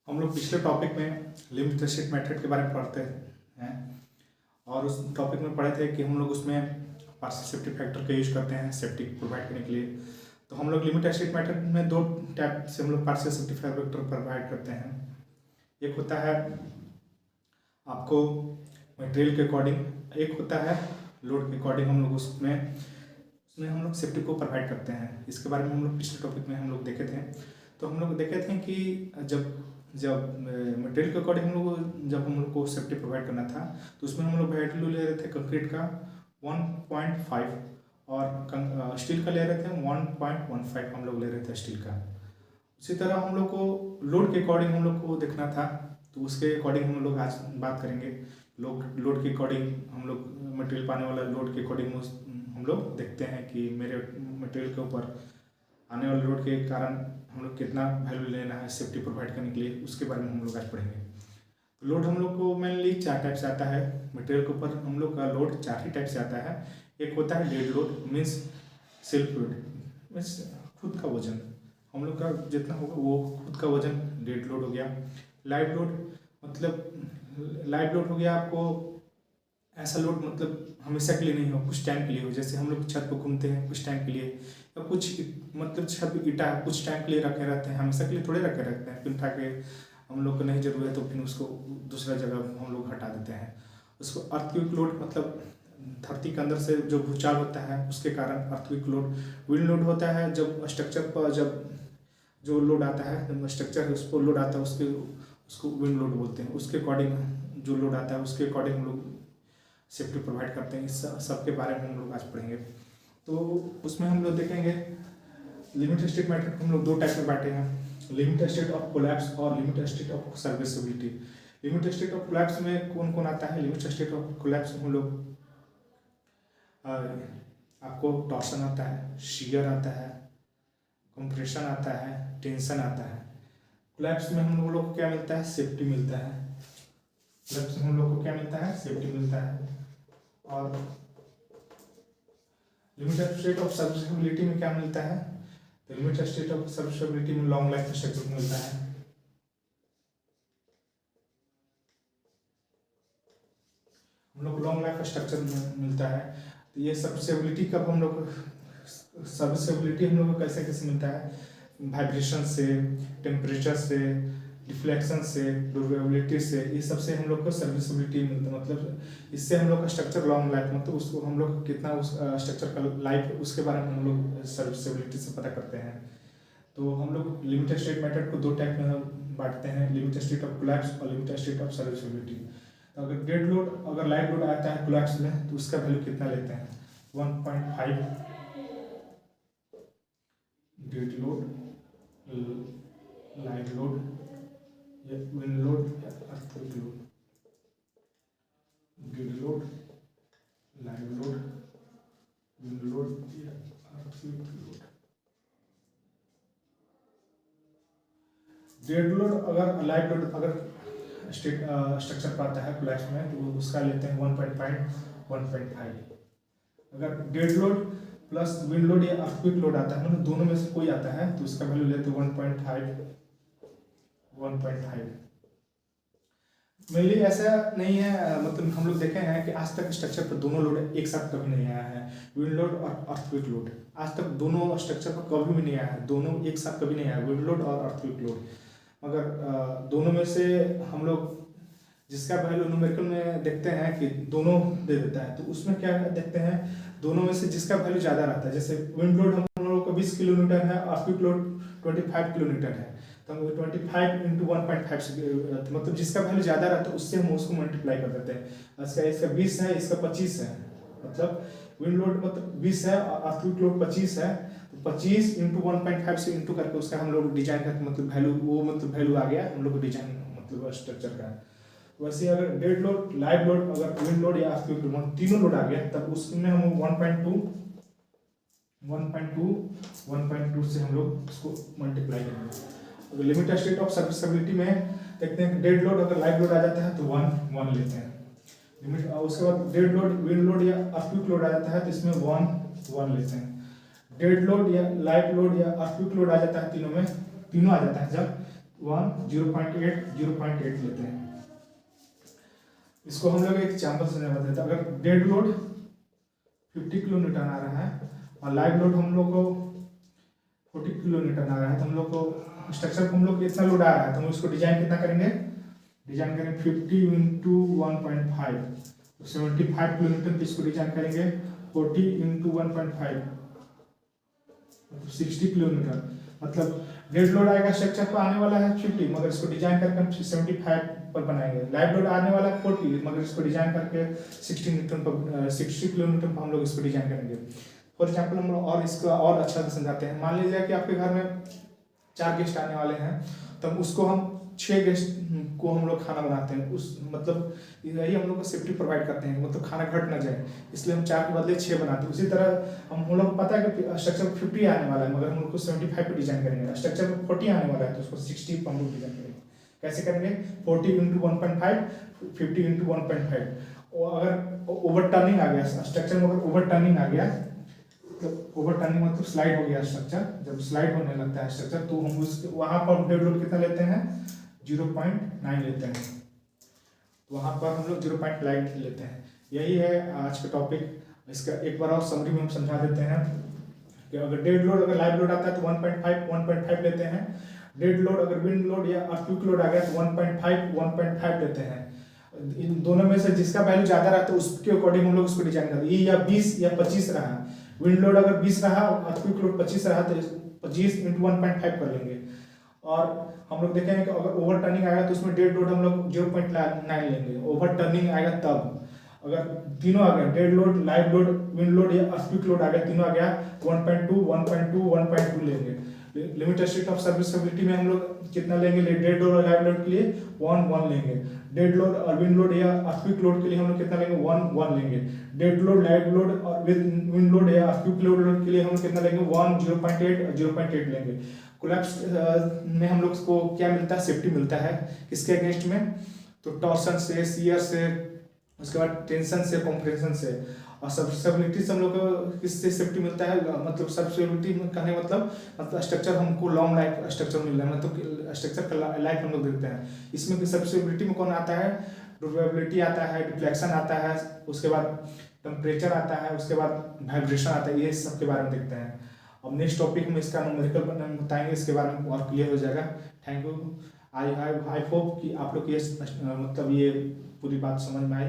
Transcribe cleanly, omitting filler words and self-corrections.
हम लोग पिछले टॉपिक में लिमिट रेस्ट्रिक्ट मेथड के बारे में पढ़ते हैं और उस टॉपिक में पढ़े थे कि हम लोग उसमें पार्शियल सेफ्टी फैक्टर का यूज करते हैं सेफ्टी प्रोवाइड करने के लिए। तो हम लोग लिमिट रेस्ट्रिक्ट मेथड में दो टाइप से हम लोग पार्शियल सेफ्टी फैक्टर प्रोवाइड करते हैं। एक होता है आपको मटेरियल के अकॉर्डिंग, एक होता है लोड के अकॉर्डिंग। हम लोग उसमें हम लोग सेफ्टी को प्रोवाइड करते हैं। इसके बारे में हम लोग पिछले टॉपिक में हम लोग देखे थे। तो हम लोग देखे थे कि जब मटेरियल के अकॉर्डिंग जब हम लोग को सेफ्टी प्रोवाइड करना था तो उसमें हम लोग वैल्यू ले रहे थे कंक्रीट का 1.5 और स्टील का ले रहे थे 1.15 हम लोग ले रहे थे स्टील का। उसी तरह हम लोग को लोड के अकॉर्डिंग हम लोग को देखना था, तो उसके अकॉर्डिंग हम लोग आज बात करेंगे। लोड के अकॉर्डिंग हम लोग मटेरियल पाने वाला लोड के अकॉर्डिंग हम लोग देखते हैं कि मेरे मटेरियल के ऊपर आने वाले लोड के कारण हम लोग कितना वैल्यू लेना है सेफ्टी प्रोवाइड करने के लिए, उसके बारे में हम लोग आज पढ़ेंगे। तो लोड हम लोग को मेनली 4 टाइप से आता है। मटेरियल के ऊपर हम लोग का लोड 4 ही टाइप से आता है। एक होता है dead load, means self load, means खुद का वजन, हम लोग का जितना होगा वो खुद का वजन डेड लोड हो गया। लाइव लोड मतलब लाइव लोड हो गया आपको ऐसा लोड मतलब हमेशा के लिए नहीं हो, कुछ टाइम के लिए हो। जैसे हम लोग छत पर घूमते हैं कुछ टाइम के लिए, या कुछ मतलब छत पर ईटा कुछ टाइम के लिए रखे रहते हैं, हमेशा के लिए थोड़े रखे रहते हैं। फिर उठा के हम लोग को नहीं जरूरत है तो फिर उसको दूसरा जगह हम लोग हटा देते हैं। उसको अर्थक्वेक लोड मतलब धरती के अंदर से जो भूचाल होता है उसके कारण अर्थक्वेक लोड। विंड लोड होता है जब स्ट्रक्चर पर जब जो लोड आता है, जब स्ट्रक्चर उस पर लोड आता है उसको विंड लोड बोलते हैं। उसके अकॉर्डिंग जो लोड आता है उसके अकॉर्डिंग हम लोग सेफ्टी प्रोवाइड करते हैं। इस सब के बारे में हम लोग आज पढ़ेंगे। तो उसमें हम लोग देखेंगे लिमिट स्टेट मेथड हम लोग 2 टाइप में बांटे हैं, लिमिट स्टेट ऑफ कोलैप्स और limit state of serviceability. Limit state of collapse में कौन कौन आता है? लिमिट स्टेट ऑफ कोलैप्स हम लोग आपको टॉर्सन आता है, शियर आता है, कंप्रेशन आता है, टेंशन आता है। कोलैप्स में हम लोग को क्या मिलता है? सेफ्टी मिलता है। कोलैप्स में हम लोग को क्या मिलता है? सेफ्टी मिलता है। और लिमिट स्टेट ऑफ सर्विसेबिलिटी में क्या मिलता है? तो लिमिट स्टेट ऑफ सर्विसेबिलिटी में लॉन्ग लाइफ स्ट्रक्चर मिलता है। हम लोग लॉन्ग लाइफ स्ट्रक्चर मिलता है। तो ये सर्विसेबिलिटी कब हम लोग सर्विसेबिलिटी हम लोग को कैसे कैसे मिलता है? वाइब्रेशन से, टेम्परेचर से, डिफ्लेक्शन से, ड्यूरेबिलिटी से, ये सबसे हम लोग को सर्विसेबिलिटी मिलता है। मतलब इससे हम लोग का स्ट्रक्चर लॉन्ग लाइफ मतलब उसको हम लोग कितना उस स्ट्रक्चर का लाइफ उसके बारे में हम लोग सर्विसेबिलिटी से पता करते हैं। तो हम लोग लिमिट स्टेट मेथड को 2 टाइप में बांटते हैं, लिमिट स्टेट ऑफ कोलैप्स और लिमिट स्टेट ऑफ सर्विसेबिलिटी। तो अगर डेड लोड अगर लाइव लोड आता है कोलैप्स में तो उसका वैल्यू कितना लेते हैं? 1.5 डेड लोड, लाइव लोड या विंड लोड या earthquake load. Dead load, live load, wind load या अर्थक्वेक लोड। डेड लोड अगर लाइव लोड अगर स्ट्रक्चर पर आता है कोलैप्स में तो उसका लेते हैं 1.5। अगर dead load plus wind load या अर्थक्वेक लोड आता है, मतलब दोनों में से कोई आता है तो उसका वैल्यू लेते हैं 1.5। मेनली ऐसा नहीं है, मतलब हम लोग देखे हैं कि आज तक स्ट्रक्चर पर दोनों लोड एक साथ कभी नहीं आया है। विंड लोड और अर्थक्वेक लोड आज तक दोनों स्ट्रक्चर पर कभी भी नहीं आया है, दोनों एक साथ कभी नहीं आया, विंड लोड और अर्थक्वेक लोड। मगर दोनों में से हम लोग जिसका वैल्यू न्यूमेरिकल में देखते हैं कि दोनों दे देता है, तो उसमें क्या देखते हैं दोनों में से जिसका वैल्यू ज़्यादा रहता है। जैसे विंड लोड हम लोग का 20 किलोमीटर है, अर्थक्वेक लोड 25 किलोमीटर है, तो हम 25 × 1.5 से मतलब जिसका वैल्यू ज़्यादा रहता है उससे हम उसको मल्टीप्लाई कर देते हैं। इसका 20 है, इसका 25 है, मतलब विंड लोड मतलब 20 है और अर्थक्वेक लोड 25 है, 25 × 1.5 से इंटू करके उसका हम लोग डिजाइन करके मतलब वैल्यू वो मतलब वैल्यू आ गया हम लोग को डिजाइन मतलब स्ट्रक्चर का। वैसे अगर डेड लोड, लाइव लोड, अगर विंड लोड या अर्थक्वेक लोड तीनों लोड आ गया तब उसमें हम 1.2 से हम लोग उसको मल्टीप्लाई करेंगे। अगर लिमिट स्टेट ऑफ सर्विसेबिलिटी में देखते हैं डेड लोड अगर लाइव लोड आ जाता है तो 1 लेते हैं लिमिट। उसके बाद डेड लोड, विंड लोड या अर्थक्वेक लोड आ जाता है तो इसमें 1 लेते हैं। डेड लोड या लाइव लोड या अर्थक्वेक लोड आ जाता है तीनों में, तीनों आ जाता है जब 0.8 लेते हैं। इसको हम लोग एक एग्जाम्पल से समझा देते हैं। अगर डेड लोड 50 किलो न्यूटन आ रहा है और लाइव लोड हम लोग को 40 किलो न्यूटन आ रहा है, तो हम लोग को स्ट्रक्चर को हम लोग इतना लोड आ रहा है तो हम उसको डिजाइन कितना करेंगे, डिजाइन करेंगे 50 इंटू 1.5, तो 75 किलो न्यूटन की इसको डिजाइन करेंगे। 40 इंटू 1.5 मतलब 60 किलो न्यूटन। मतलब डेड लोड आएगा स्ट्रक्चर पर आने वाला है 50, मगर इसको डिजाइन करके हम 75 पर बनाएंगे। लाइव लोड आने वाला है 40, मगर इसको डिजाइन करके 60 न्यूटन पर 60 किलो न्यूटन पर हम लोग इसको डिजाइन करेंगे। फॉर एग्जाम्पल हम लोग और इसका और अच्छा से समझाते हैं। मान लीजिए कि आपके घर में 4 गेस्ट आने वाले हैं, तो उसको हम 6 गेस्ट को हम लोग खाना बनाते हैं। उस मतलब यही हम लोग को सेफ्टी प्रोवाइड करते हैं, मतलब खाना घट ना जाए, इसलिए हम 4 के बदले 6 बनाते हैं। उसी तरह हम लोग को पता है कि स्ट्रक्चर 50 आने वाला है, मगर हम लोग को 75 पे डिजाइन करेंगे। स्ट्रक्चर में 40 आने वाला है तो उसको 60 पर हम लोग डिजाइन करेंगे। कैसे करेंगे, 40 इंटू 1.5, 50 इंटू 1.5। और अगर ओवर टर्निंग आ गया स्ट्रक्चर में, अगर ओवर टर्निंग आ गया, मतलब ओवर टर्निंग मतलब स्लाइड हो गया स्ट्रक्चर, जब स्लाइड होने लगता है स्ट्रक्चर, तो हम उसके वहां पर डेड लोड कितना लेते हैं, 0.9 लेते हैं। तो वहां पर हम लोग 0.9 लेते हैं। यही है आज का टॉपिक। इसका एक बार और समरी में हम समझा देते हैं कि अगर डेड लोड अगर लाइव लोड आता है तो 1.5 लेते हैं। डेड लोड अगर विंड लोड या अर्थक्वेक लोड आ गया तो 1.5 लेते हैं। इन दोनों में से जिसका वैल्यू ज्यादा रहता है उसके अकॉर्डिंग हम लोग उसको डिजाइन करते हैं। या 20 या 25 रहा, विंड लोड अगर 20 रहा और अर्थक्वेक लोड 25 रहा तो 25 इंटू 1.5 कर लेंगे। और हम लोग देखेंगे कि अगर ओवर टर्निंग आएगा तो उसमें डेड लोड हम लोग 0.9 लेंगे। ओवर टर्निंग आएगा तब, अगर तीनों आ गया, dead load, live load, wind load या अर्थक्वेक लोड आ गया, तीनों आ गया, 1.2 लेंगे। लिमिट स्टेट ऑफ सर्विसेबिलिटी में हम लोग कितना लेंगे, डेड लोड और लाइव लोड के लिए 1 लेंगे। डेड लोड और विंड लोड या अर्थक्वेक लोड के लिए हम लोग कितना लेंगे, 1 लेंगे। डेड लोड, लाइव लोड और विंड लोड या अर्थक्वेक लोड के लिए हम लोग कितना लेंगे, 0.8 लेंगे। कोलैप्स में हम लोग को क्या मिलता है, सेफ्टी मिलता है। किसके अगेंस्ट में, तो टॉर्सन से, शियर से, उसके बाद टेंशन से, कॉम्प्रेशन से। और सर्विसेबिलिटी से हम लोग को किससे सेफ्टी मिलता है, मतलब सर्विसेबिलिटी कहने मतलब स्ट्रक्चर हमको लॉन्ग लाइफ स्ट्रक्चर मिल रहा है, मतलब स्ट्रक्चर का लाइफ हम लोग देखते हैं। इसमें सर्विसेबिलिटी में कौन आता है, ड्यूरेबिलिटी आता है, डिफ्लेक्शन आता है, उसके बाद टेम्परेचर आता है, उसके बाद वाइब्रेशन आता है। ये सब के बारे में देखते हैं। अब नेक्स्ट टॉपिक में इसका न्यूमेरिकल बताएंगे, इसके बारे में और क्लियर हो जाएगा। Thank you. आई होप कि आप लोग ये मतलब ये पूरी बात समझ में आई।